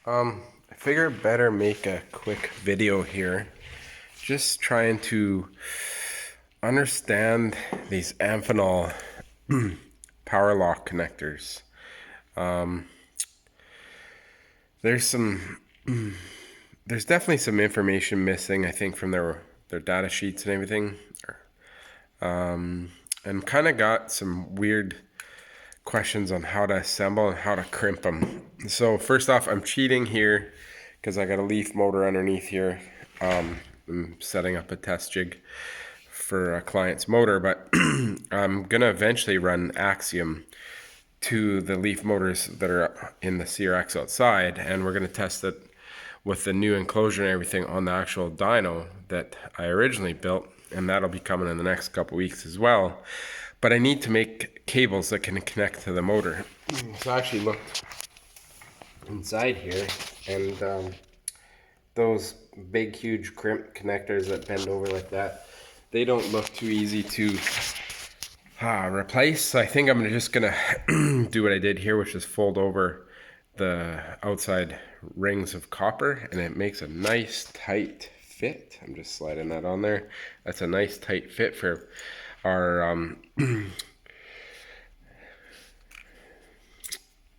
I figure better make a quick video here. Just trying to understand these Amphenol power lock connectors. Um, there's some, there's definitely some information missing, I think, from their data sheets and everything. And kind of got some weird questions on how to assemble and how to crimp them. So first off, I'm cheating here because I got a leaf motor underneath here. I'm setting up a test jig for a client's motor, but I'm gonna eventually run Axiom to the leaf motors that are in the CRX outside, and we're gonna test it with the new enclosure and everything on the actual dyno that I originally built, and that'll be coming in the next couple weeks as well. But I need to make cables that can connect to the motor. So I actually looked inside here, and those big, huge crimp connectors that bend over like that, they don't look too easy to replace. So I think I'm just gonna do what I did here, which is fold over the outside rings of copper, and it makes a nice tight fit. I'm just sliding that on there. That's a nice tight fit for our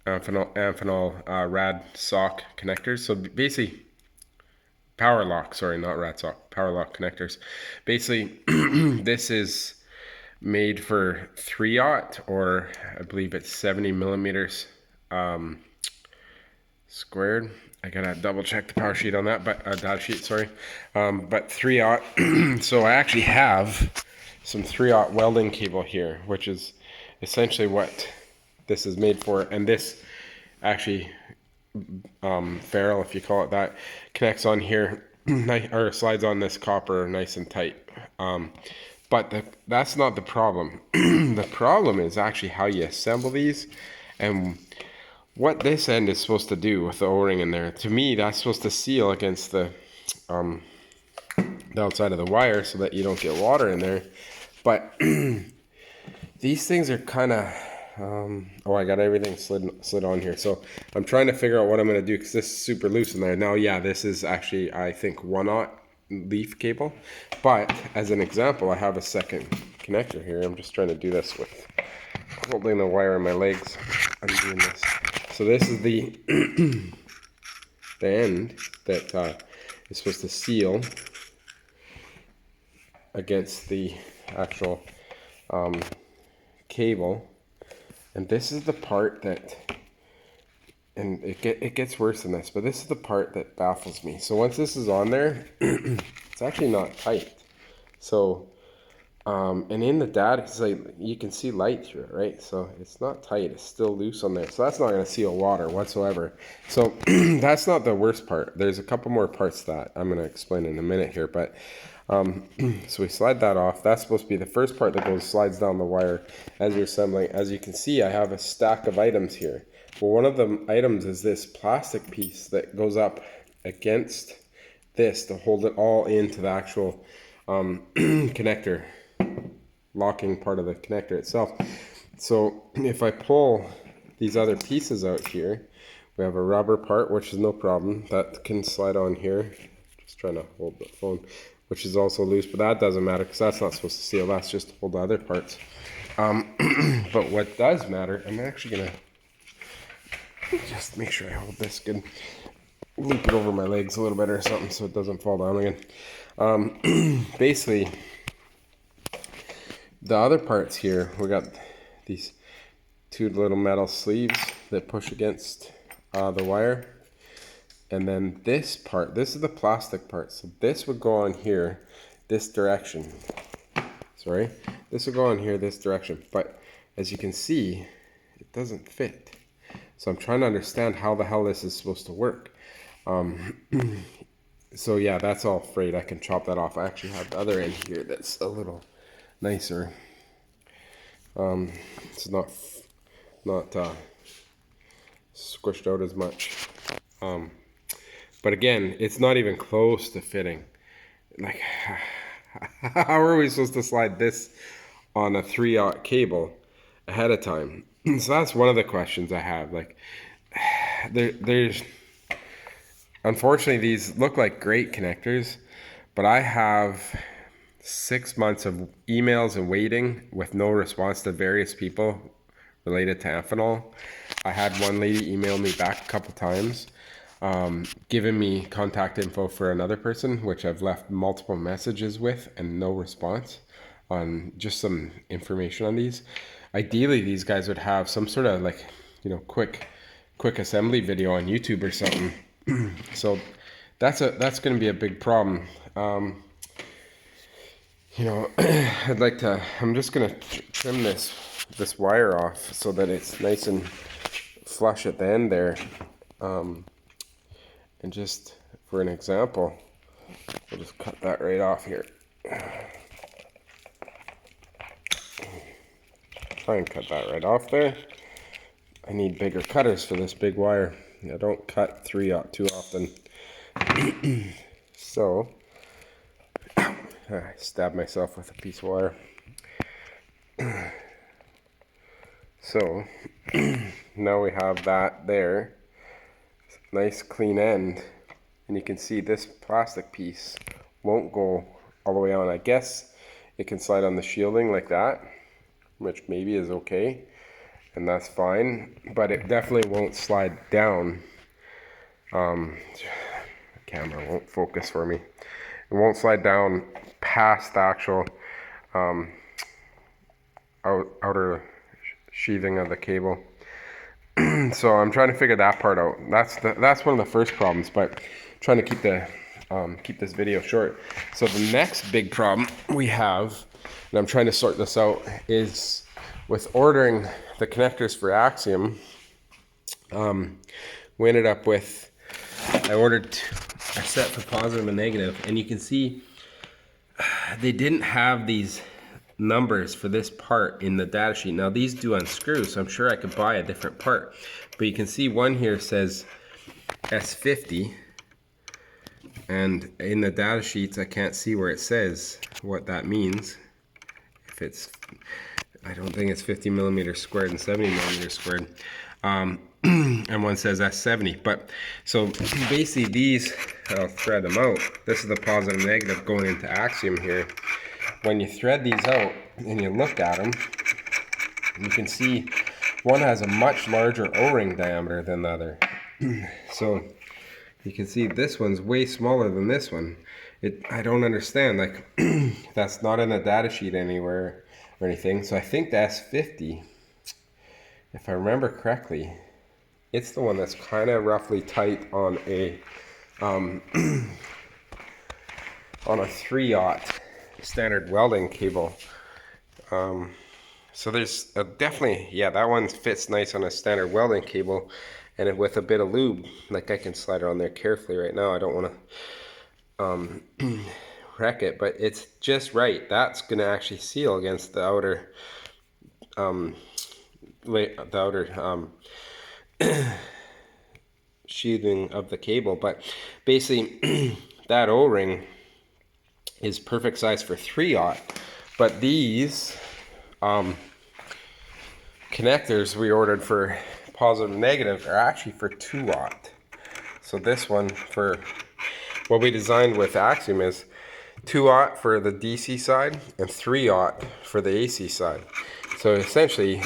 Amphenol rad sock connectors. So basically, power lock, sorry, not rad sock, power lock connectors. Basically, this is made for 3/0, or I believe it's 70 millimeters squared. I gotta double check the power sheet on that, but data sheet, sorry. But 3/0. So I actually have some 3/0 welding cable here, which is essentially what this is made for. And this actually, ferrule, if you call it that, connects on here, or slides on this copper nice and tight. But that's not the problem. The problem is actually how you assemble these, and what this end is supposed to do with the O-ring in there. To me, that's supposed to seal against the outside of the wire so that you don't get water in there. But these things are kind of, oh, I got everything slid on here. So I'm trying to figure out what I'm going to do, because this is super loose in there. Now, yeah, this is actually, I think, 1/0 leaf cable. But as an example, I have a second connector here. I'm just trying to do this with holding the wire in my legs. I'm doing this. So this is the the end that is supposed to seal against the actual cable, and this is the part that, and it gets worse than this, but this is the part that baffles me. So once this is on there, it's actually not tight. So and in the data, it's like you can see light through it, right? So it's not tight, it's still loose on there. So that's not going to seal water whatsoever. So that's not the worst part. There's a couple more parts that I'm going to explain in a minute here, but so we slide that off. That's supposed to be the first part that slides down the wire as you're assembling. As you can see, I have a stack of items here. Well, one of the items is this plastic piece that goes up against this to hold it all into the actual connector, locking part of the connector itself. So if I pull these other pieces out here, we have a rubber part, which is no problem, that can slide on here. Just trying to hold the phone, which is also loose, but that doesn't matter because that's not supposed to seal. That's just to hold the other parts. But what does matter, I'm actually gonna just make sure I hold this good, loop it over my legs a little bit or something so it doesn't fall down again. Basically, the other parts here, we got these two little metal sleeves that push against the wire. And then this part, this is the plastic part. So this would go on here, this direction. Sorry, this would go on here, this direction. But as you can see, it doesn't fit. So I'm trying to understand how the hell this is supposed to work. So yeah, that's all frayed. I can chop that off. I actually have the other end here that's a little nicer. It's not squished out as much. But again, it's not even close to fitting. Like, how are we supposed to slide this on a 3/0 cable ahead of time? So that's one of the questions I have. Like, there's unfortunately, these look like great connectors, but I have 6 months of emails and waiting with no response to various people related to Amphenol. I had one lady email me back a couple times, giving me contact info for another person, which I've left multiple messages with and no response on just some information on these. Ideally, these guys would have some sort of like, quick assembly video on YouTube or something. So that's going to be a big problem. I'm just going to trim this wire off so that it's nice and flush at the end there. And just for an example, we'll just cut that right off here. Try and cut that right off there. I need bigger cutters for this big wire. I don't cut 3/0 too often. So, I stabbed myself with a piece of wire. So, now we have that there. Nice clean end. And you can see this plastic piece won't go all the way on. I guess it can slide on the shielding like that, which maybe is okay. And that's fine, but it definitely won't slide down. The camera won't focus for me. It won't slide down past the actual outer sheathing of the cable. So I'm trying to figure that part out. That's one of the first problems, but trying to keep this video short. So the next big problem we have, and I'm trying to sort this out, is with ordering the connectors for Axiom. We ended up with, I ordered a set for positive and negative, and you can see they didn't have these numbers for this part in the data sheet. Now these do unscrew, so I'm sure I could buy a different part, but you can see one here says S50, and in the data sheets I can't see where it says what that means. If it's, I don't think it's 50 millimeters squared and 70 millimeters squared. And one says S70. But so basically these, I'll thread them out. This is the positive and negative going into Axiom here. When you thread these out and you look at them, you can see one has a much larger O-ring diameter than the other. So you can see this one's way smaller than this one. I don't understand, like that's not in a data sheet anywhere or anything. So I think the S50, if I remember correctly, it's the one that's kind of roughly tight on a on a 3/0 standard welding cable. So there's definitely, yeah, that one fits nice on a standard welding cable, and with a bit of lube, like I can slide it on there carefully right now. I don't want to wreck it, but it's just right. That's gonna actually seal against the outer sheathing of the cable. But basically that O-ring is perfect size for 3/0, but these connectors we ordered for positive and negative are actually for 2/0. So this one, for what we designed with Axiom, is 2/0 for the DC side and 3/0 for the AC side. So essentially,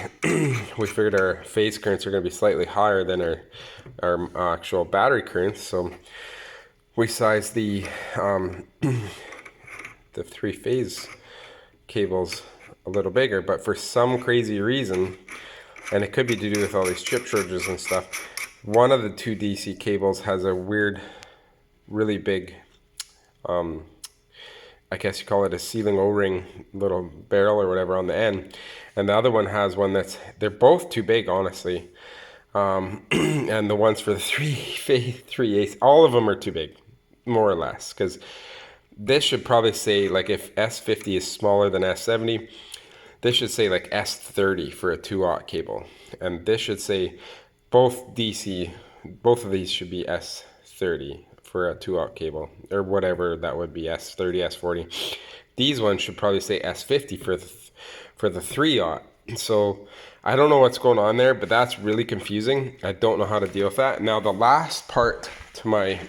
we figured our phase currents are going to be slightly higher than our actual battery currents. So we sized the 3-phase cables a little bigger, but for some crazy reason, and it could be to do with all these chip shortages and stuff, one of the 2 DC cables has a weird, really big, I guess you call it a sealing O-ring little barrel or whatever on the end, and the other one has one they're both too big, honestly. And the ones for the 3/8, all of them are too big, more or less, because this should probably say, like, if S50 is smaller than S70, this should say like S30 for a 2/0 cable, and this should say both of these should be S30 for a 2/0 cable, or whatever that would be, S30, S40. These ones should probably say S50 for the 3/0. So I don't know what's going on there, but that's really confusing. I don't know how to deal with that. Now the last part to my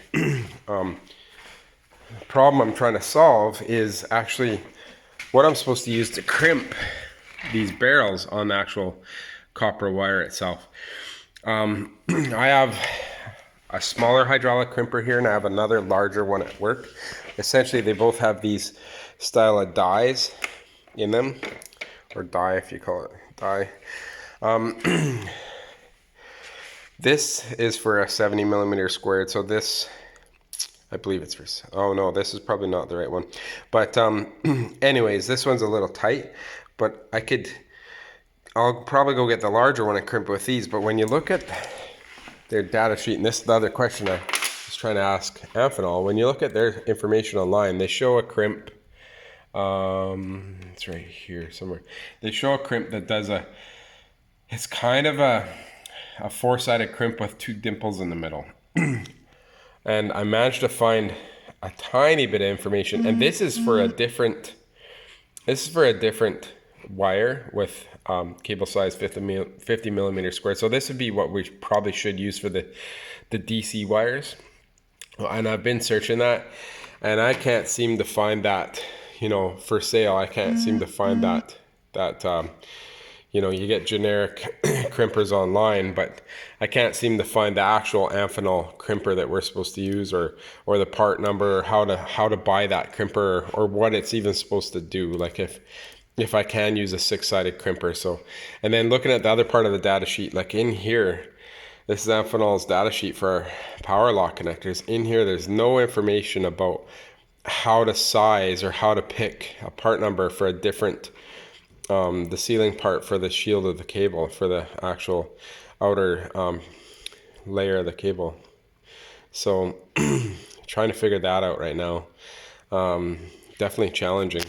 problem I'm trying to solve is actually what I'm supposed to use to crimp these barrels on the actual copper wire itself. I have a smaller hydraulic crimper here, and I have another larger one at work. Essentially, they both have these style of dies in them, or die if you call it die. This is for a 70 millimeter squared, so this, I believe it's for, oh no, this is probably not the right one. But anyways, this one's a little tight, but I'll probably go get the larger one and crimp with these. But when you look at their data sheet, and this is the other question I was trying to ask Amphenol, when you look at their information online, they show a crimp, it's right here somewhere. They show a crimp that does it's kind of a four-sided crimp with two dimples in the middle. And I managed to find a tiny bit of information, and this is for a different wire with cable size 50 millimeter squared. So this would be what we probably should use for the DC wires. And I've been searching that, and I can't seem to find that, for sale. I can't seem to find that you get generic crimpers online, but I can't seem to find the actual Amphenol crimper that we're supposed to use, or the part number, or how to buy that crimper, or what it's even supposed to do. Like if I can use a 6-sided crimper. So, and then looking at the other part of the data sheet, like in here, this is Amphenol's data sheet for our power lock connectors. In here, there's no information about how to size or how to pick a part number for a different the sealing part for the shield of the cable, for the actual outer layer of the cable. So trying to figure that out right now. Definitely challenging.